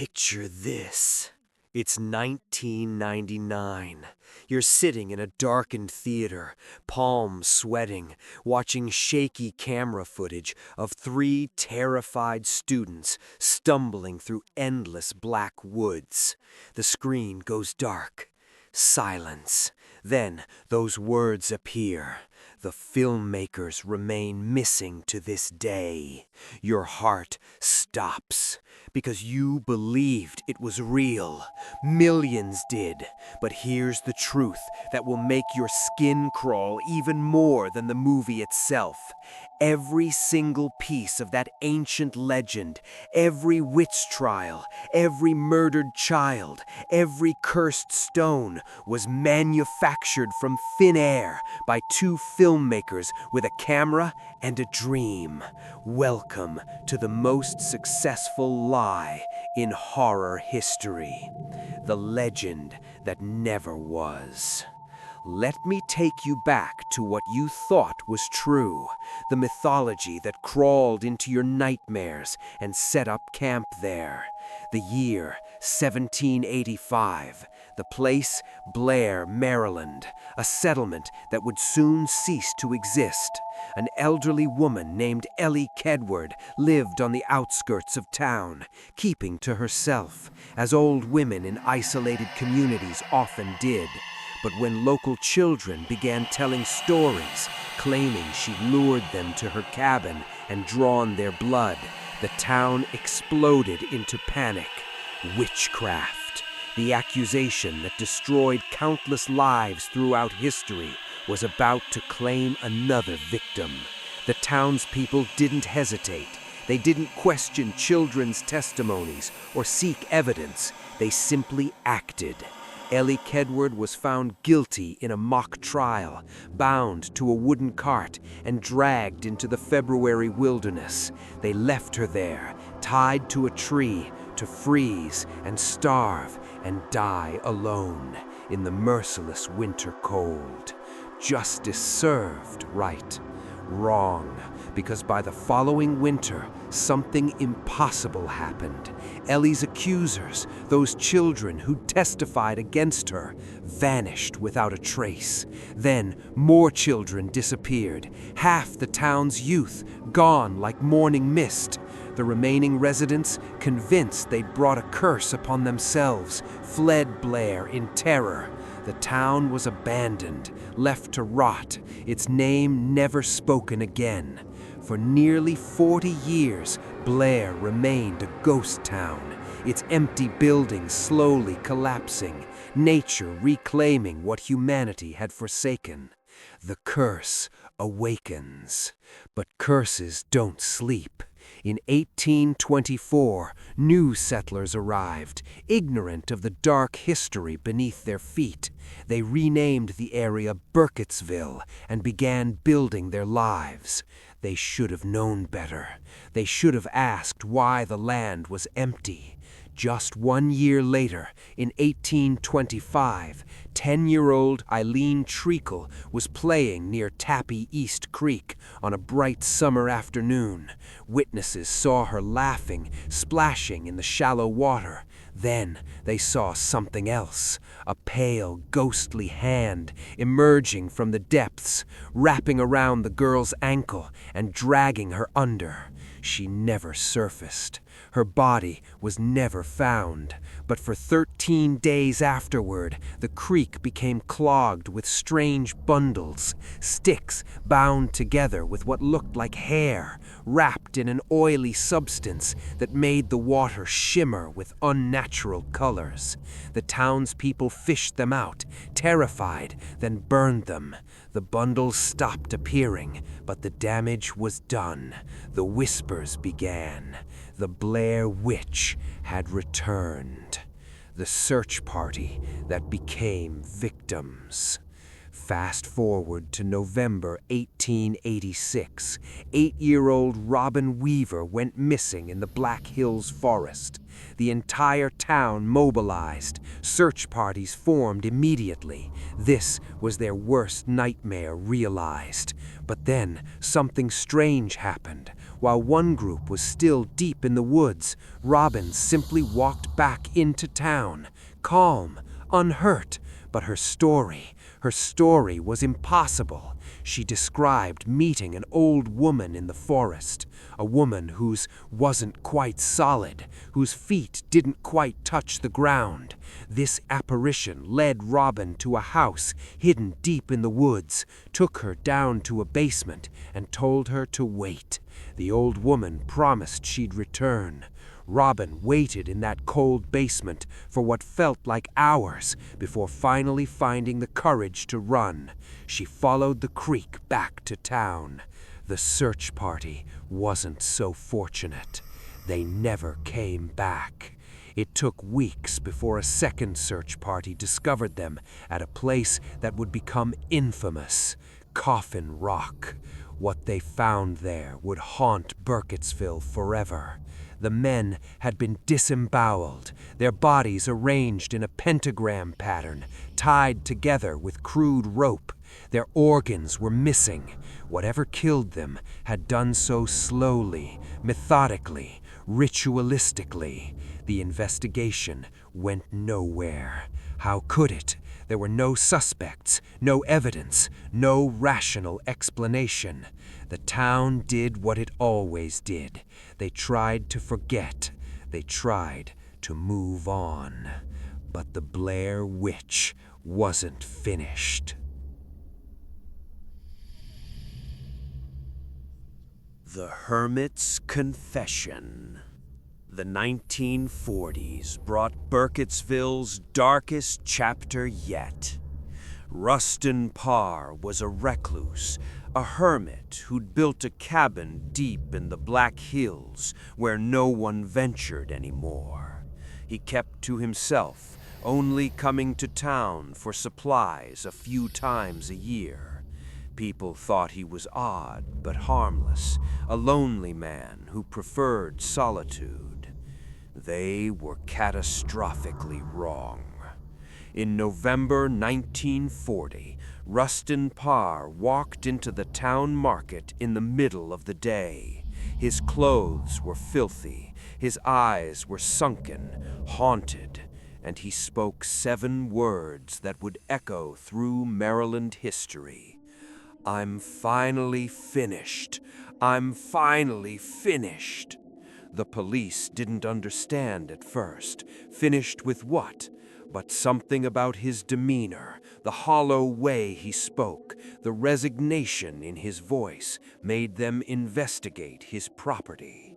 Picture this. It's 1999. You're sitting in a darkened theater, palms sweating, watching shaky camera footage of three terrified students stumbling through endless black woods. The screen goes dark. Silence. Then those words appear. The filmmakers remain missing to this day. Your heart stops because you believed it was real. Millions did. But here's the truth that will make your skin crawl even more than the movie itself. Every single piece of that ancient legend, every witch trial, every murdered child, every cursed stone was manufactured from thin air by two filmmakers with a camera and a dream. Welcome to the most successful lie in horror history. The legend that never was. Let me take you back to what you thought was true, the mythology that crawled into your nightmares and set up camp there. The year, 1785. The place, Blair, Maryland, a settlement that would soon cease to exist. An elderly woman named Elly Kedward lived on the outskirts of town, keeping to herself, as old women in isolated communities often did. But when local children began telling stories, claiming she'd lured them to her cabin and drawn their blood, the town exploded into panic. Witchcraft, the accusation that destroyed countless lives throughout history, was about to claim another victim. The townspeople didn't hesitate. They didn't question children's testimonies or seek evidence. They simply acted. Elly Kedward was found guilty in a mock trial, bound to a wooden cart, and dragged into the February wilderness. They left her there, tied to a tree, to freeze and starve and die alone in the merciless winter cold. Justice served, right? Wrong, because by the following winter, something impossible happened. Elly's accusers, those children who testified against her, vanished without a trace. Then more children disappeared, half the town's youth gone like morning mist. The remaining residents, convinced they'd brought a curse upon themselves, fled Blair in terror. The town was abandoned, left to rot, its name never spoken again. For nearly 40 years, Blair remained a ghost town, its empty buildings slowly collapsing, nature reclaiming what humanity had forsaken. The curse awakens, but curses don't sleep. In 1824, new settlers arrived, ignorant of the dark history beneath their feet. They renamed the area Burkittsville and began building their lives. They should have known better. They should have asked why the land was empty. Just 1 year later, in 1825, 10-year-old Eileen Treacle was playing near Tappy East Creek on a bright summer afternoon. Witnesses saw her laughing, splashing in the shallow water. Then they saw something else, a pale, ghostly hand emerging from the depths, wrapping around the girl's ankle and dragging her under. She never surfaced. Her body was never found, but for 13 days afterward, the creek became clogged with strange bundles, sticks bound together with what looked like hair, wrapped in an oily substance that made the water shimmer with unnatural colors. The townspeople fished them out, terrified, then burned them. The bundles stopped appearing, but the damage was done. The whispers began. The Blair Witch had returned. The search party that became victims. Fast forward to November 1886. 8-year-old Robin Weaver went missing in the Black Hills forest. The entire town mobilized. Search parties formed immediately. This was their worst nightmare realized. But then something strange happened. While one group was still deep in the woods, Robin simply walked back into town, calm, unhurt, but her story was impossible. She described meeting an old woman in the forest, a woman whose wasn't quite solid, whose feet didn't quite touch the ground. This apparition led Robin to a house hidden deep in the woods, took her down to a basement, and told her to wait. The old woman promised she'd return. Robin waited in that cold basement for what felt like hours before finally finding the courage to run. She followed the creek back to town. The search party wasn't so fortunate. They never came back. It took weeks before a second search party discovered them at a place that would become infamous, Coffin Rock. What they found there would haunt Burkittsville forever. The men had been disemboweled, their bodies arranged in a pentagram pattern, tied together with crude rope. Their organs were missing. Whatever killed them had done so slowly, methodically, ritualistically. The investigation went nowhere. How could it? There were no suspects, no evidence, no rational explanation. The town did what it always did. They tried to forget. They tried to move on. But the Blair Witch wasn't finished. The Hermit's Confession. The 1940s brought Burkittsville's darkest chapter yet. Rustin Parr was a recluse, a hermit who'd built a cabin deep in the Black Hills where no one ventured anymore. He kept to himself, only coming to town for supplies a few times a year. People thought he was odd but harmless, a lonely man who preferred solitude. They were catastrophically wrong. In November 1940, Rustin Parr walked into the town market in the middle of the day. His clothes were filthy, his eyes were sunken, haunted, and he spoke 7 words that would echo through Maryland history. "I'm finally finished. I'm finally finished." The police didn't understand at first. Finished with what? But something about his demeanor, the hollow way he spoke, the resignation in his voice, made them investigate his property.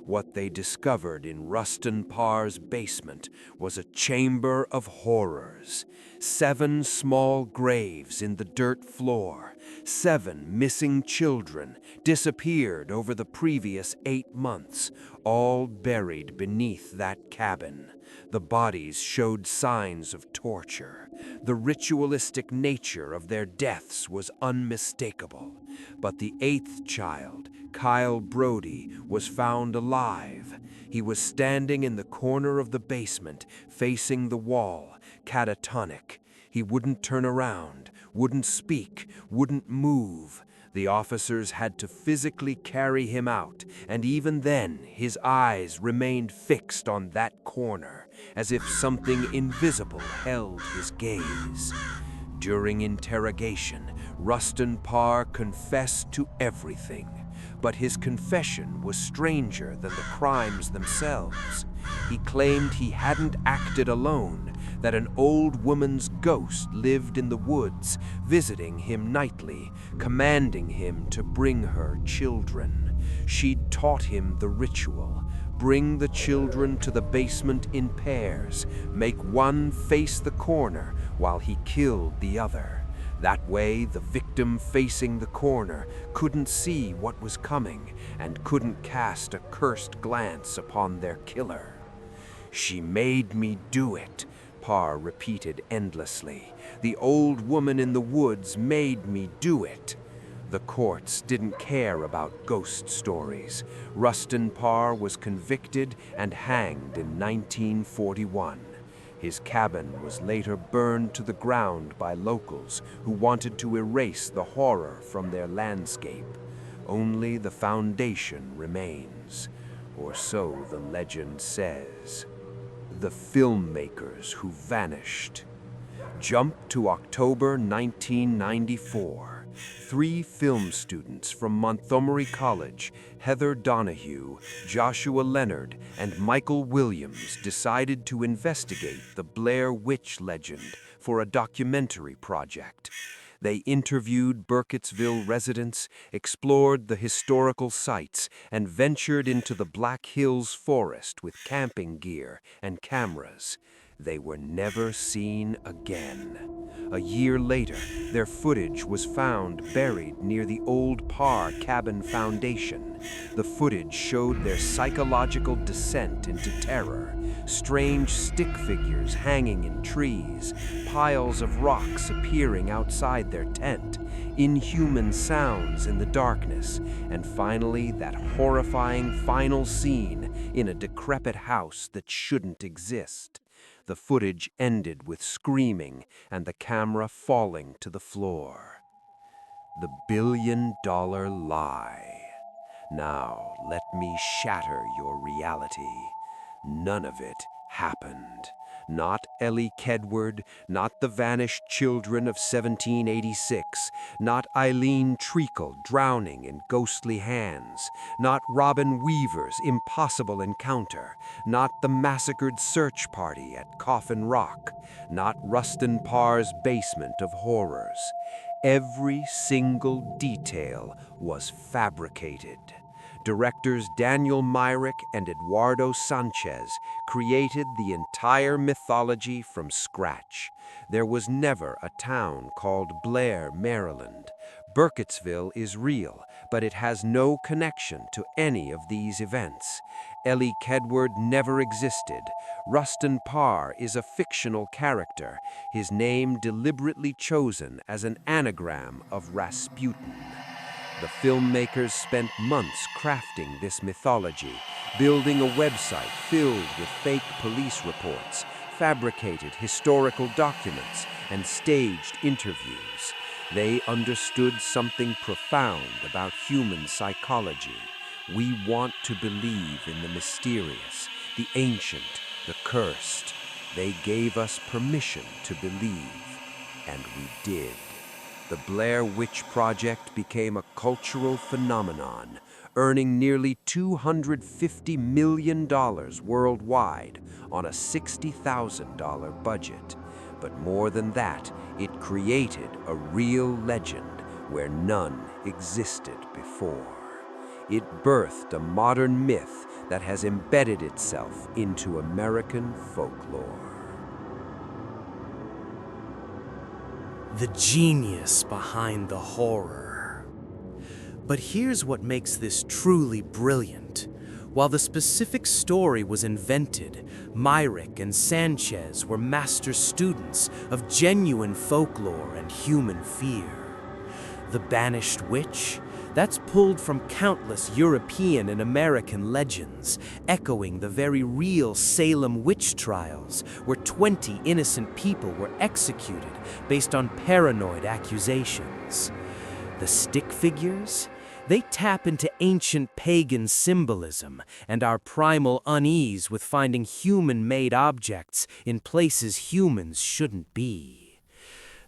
What they discovered in Rustin Parr's basement was a chamber of horrors. 7 small graves in the dirt floor, 7 missing children disappeared over the previous 8 months, all buried beneath that cabin. The bodies showed signs of torture. The ritualistic nature of their deaths was unmistakable. But the 8th child, Kyle Brody, was found alive. He was standing in the corner of the basement, facing the wall, catatonic. He wouldn't turn around, wouldn't speak, wouldn't move. The officers had to physically carry him out, and even then, his eyes remained fixed on that corner, as if something invisible held his gaze. During interrogation, Rustin Parr confessed to everything, but his confession was stranger than the crimes themselves. He claimed he hadn't acted alone, that an old woman's ghost lived in the woods, visiting him nightly, commanding him to bring her children. She'd taught him the ritual. Bring the children to the basement in pairs, make one face the corner while he killed the other. That way, the victim facing the corner couldn't see what was coming and couldn't cast a cursed glance upon their killer. "She made me do it," Parr repeated endlessly. "The old woman in the woods made me do it." The courts didn't care about ghost stories. Rustin Parr was convicted and hanged in 1941. His cabin was later burned to the ground by locals who wanted to erase the horror from their landscape. Only the foundation remains, or so the legend says. The filmmakers who vanished. Jump to October 1994. 3 film students from Montgomery College, Heather Donahue, Joshua Leonard, and Michael Williams, decided to investigate the Blair Witch legend for a documentary project. They interviewed Burkittsville residents, explored the historical sites, and ventured into the Black Hills forest with camping gear and cameras. They were never seen again. A year later, their footage was found buried near the old Parr cabin foundation. The footage showed their psychological descent into terror. Strange stick figures hanging in trees, piles of rocks appearing outside their tent, inhuman sounds in the darkness, and finally that horrifying final scene in a decrepit house that shouldn't exist. The footage ended with screaming and the camera falling to the floor. The billion-dollar lie. Now let me shatter your reality. None of it happened. Not Elly Kedward, not the vanished children of 1786, not Eileen Treacle drowning in ghostly hands, not Robin Weaver's impossible encounter, not the massacred search party at Coffin Rock, not Rustin Parr's basement of horrors. Every single detail was fabricated. Directors Daniel Myrick and Eduardo Sanchez created the entire mythology from scratch. There was never a town called Blair, Maryland. Burkittsville is real, but it has no connection to any of these events. Elly Kedward never existed. Rustin Parr is a fictional character, his name deliberately chosen as an anagram of Rasputin. The filmmakers spent months crafting this mythology, building a website filled with fake police reports, fabricated historical documents, and staged interviews. They understood something profound about human psychology. We want to believe in the mysterious, the ancient, the cursed. They gave us permission to believe, and we did. The Blair Witch Project became a cultural phenomenon, earning nearly $250 million worldwide on a $60,000 budget. But more than that, it created a real legend where none existed before. It birthed a modern myth that has embedded itself into American folklore. The genius behind the horror. But here's what makes this truly brilliant. While the specific story was invented, Myrick and Sanchez were master students of genuine folklore and human fear. The banished witch? That's pulled from countless European and American legends, echoing the very real Salem witch trials, where 20 innocent people were executed based on paranoid accusations. The stick figures? They tap into ancient pagan symbolism and our primal unease with finding human-made objects in places humans shouldn't be.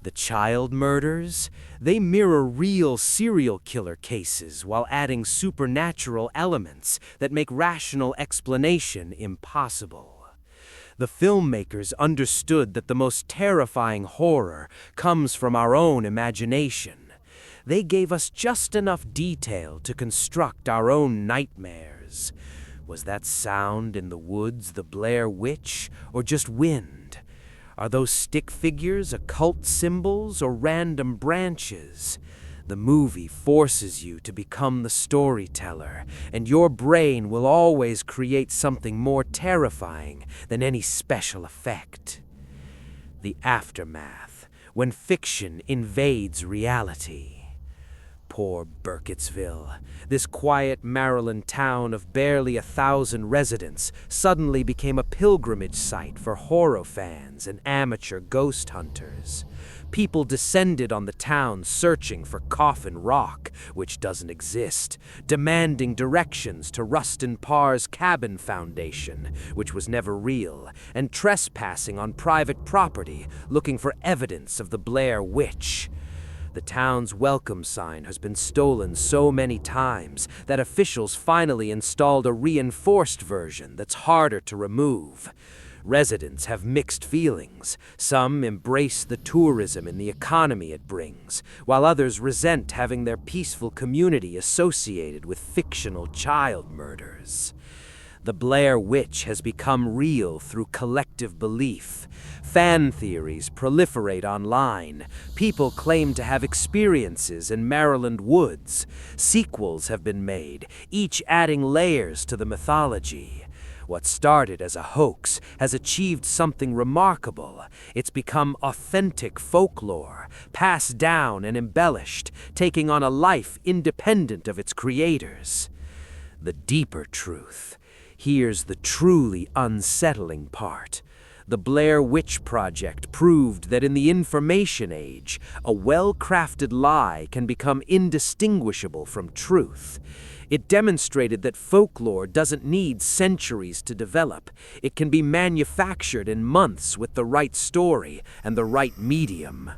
The child murders? They mirror real serial killer cases while adding supernatural elements that make rational explanation impossible. The filmmakers understood that the most terrifying horror comes from our own imagination. They gave us just enough detail to construct our own nightmares. Was that sound in the woods the Blair Witch, or just wind? Are those stick figures occult symbols or random branches? The movie forces you to become the storyteller, and your brain will always create something more terrifying than any special effect. The aftermath, when fiction invades reality. Poor Burkittsville. This quiet Maryland town of barely 1,000 residents suddenly became a pilgrimage site for horror fans and amateur ghost hunters. People descended on the town searching for Coffin Rock, which doesn't exist, demanding directions to Rustin Parr's cabin foundation, which was never real, and trespassing on private property, looking for evidence of the Blair Witch. The town's welcome sign has been stolen so many times that officials finally installed a reinforced version that's harder to remove. Residents have mixed feelings. Some embrace the tourism and the economy it brings, while others resent having their peaceful community associated with fictional child murders. The Blair Witch has become real through collective belief. Fan theories proliferate online. People claim to have experiences in Maryland woods. Sequels have been made, each adding layers to the mythology. What started as a hoax has achieved something remarkable. It's become authentic folklore, passed down and embellished, taking on a life independent of its creators. The deeper truth. Here's the truly unsettling part. The Blair Witch Project proved that in the information age, a well-crafted lie can become indistinguishable from truth. It demonstrated that folklore doesn't need centuries to develop. It can be manufactured in months with the right story and the right medium.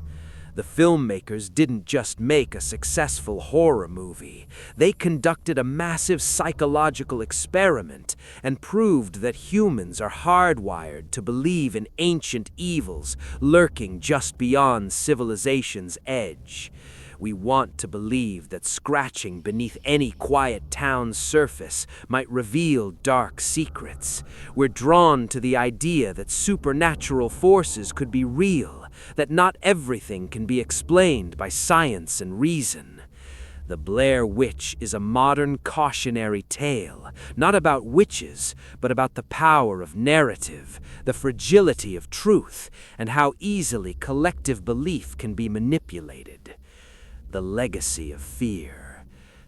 The filmmakers didn't just make a successful horror movie. They conducted a massive psychological experiment and proved that humans are hardwired to believe in ancient evils lurking just beyond civilization's edge. We want to believe that scratching beneath any quiet town's surface might reveal dark secrets. We're drawn to the idea that supernatural forces could be real, that not everything can be explained by science and reason. The Blair Witch is a modern cautionary tale, not about witches, but about the power of narrative, the fragility of truth, and how easily collective belief can be manipulated. The legacy of fear.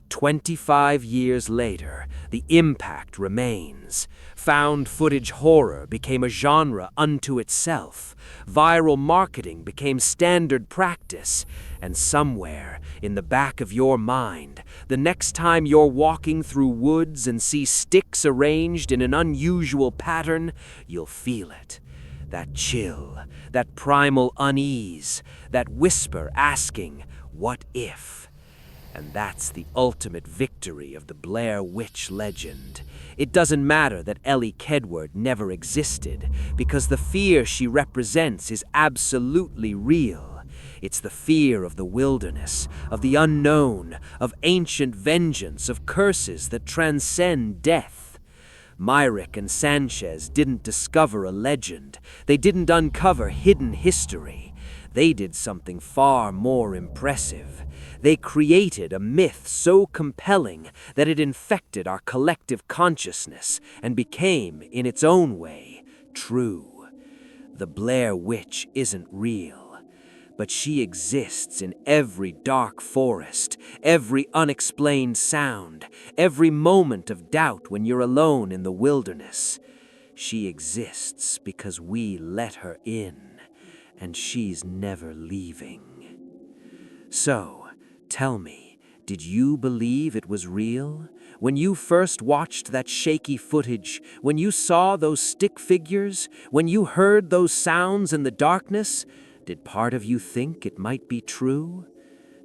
25 years later, the impact remains. Found footage horror became a genre unto itself. Viral marketing became standard practice. And somewhere, in the back of your mind, the next time you're walking through woods and see sticks arranged in an unusual pattern, you'll feel it. That chill, that primal unease, that whisper asking, "What if?" And that's the ultimate victory of the Blair Witch legend. It doesn't matter that Elly Kedward never existed, because the fear she represents is absolutely real. It's the fear of the wilderness, of the unknown, of ancient vengeance, of curses that transcend death. Myrick and Sanchez didn't discover a legend. They didn't uncover hidden history. They did something far more impressive. They created a myth so compelling that it infected our collective consciousness and became, in its own way, true. The Blair Witch isn't real, but she exists in every dark forest, every unexplained sound, every moment of doubt when you're alone in the wilderness. She exists because we let her in. And she's never leaving. So, tell me, did you believe it was real? When you first watched that shaky footage, when you saw those stick figures, when you heard those sounds in the darkness, did part of you think it might be true?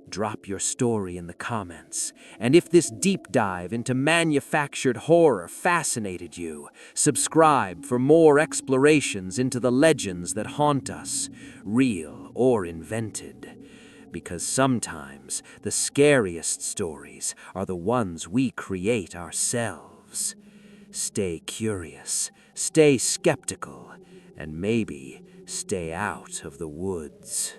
Drop your story in the comments. And if this deep dive into manufactured horror fascinated you, subscribe for more explorations into the legends that haunt us, real or invented. Because sometimes the scariest stories are the ones we create ourselves. Stay curious, stay skeptical, and maybe stay out of the woods.